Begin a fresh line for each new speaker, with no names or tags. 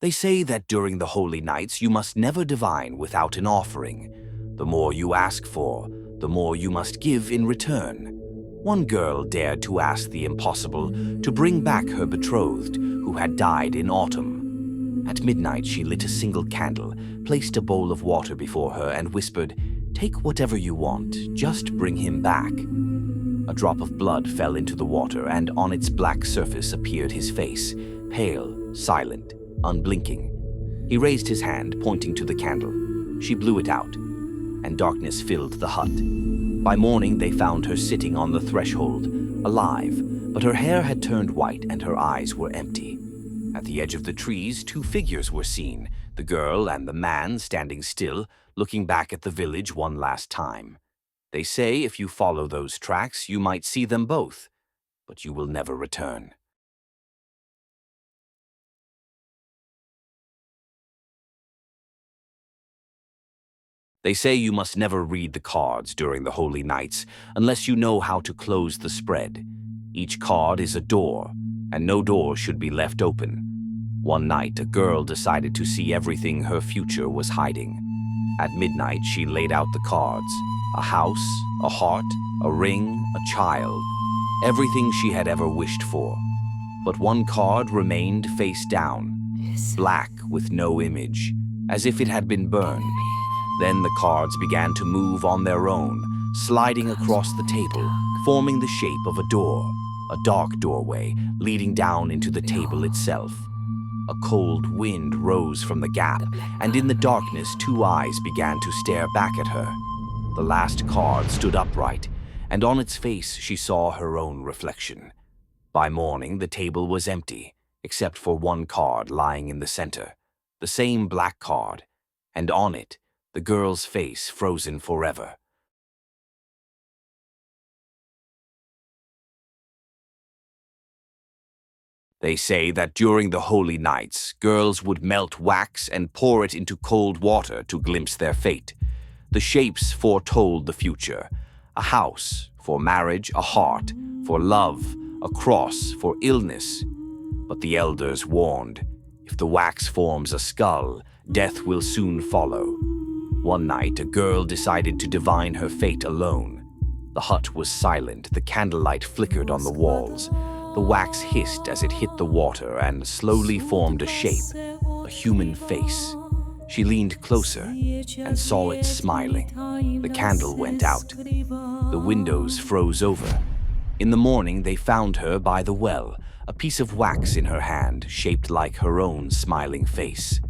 They say that during the holy nights you must never divine without an offering. The more you ask for, the more you must give in return. One girl dared to ask the impossible to bring back her betrothed who had died in autumn. At midnight she lit a single candle, placed a bowl of water before her and whispered, "Take whatever you want, just bring him back." A drop of blood fell into the water, and on its black surface appeared his face, pale, silent, unblinking. He raised his hand, pointing to the candle. She blew it out, and darkness filled the hut. By morning, they found her sitting on the threshold, alive, but her hair had turned white and her eyes were empty. At the edge of the trees, two figures were seen, the girl and the man standing still, looking back at the village one last time. They say if you follow those tracks, you might see them both, but you will never return. They say you must never read the cards during the holy nights unless you know how to close the spread. Each card is a door, and no door should be left open. One night, a girl decided to see everything her future was hiding. At midnight, she laid out the cards: a house, a heart, a ring, a child, everything she had ever wished for. But one card remained face down, black with no image, as if it had been burned. Then the cards began to move on their own, sliding across the table, forming the shape of a door, a dark doorway leading down into the table itself. A cold wind rose from the gap, and in the darkness, two eyes began to stare back at her. The last card stood upright, and on its face she saw her own reflection. By morning, the table was empty, except for one card lying in the center, the same black card, and on it, the girl's face frozen forever. They say that during the holy nights, girls would melt wax and pour it into cold water to glimpse their fate. The shapes foretold the future: a house for marriage, a heart for love, a cross for illness. But the elders warned, if the wax forms a skull, death will soon follow. One night, a girl decided to divine her fate alone. The hut was silent, the candlelight flickered on the walls. The wax hissed as it hit the water and slowly formed a shape, a human face. She leaned closer and saw it smiling. The candle went out. The windows froze over. In the morning, they found her by the well, a piece of wax in her hand, shaped like her own smiling face.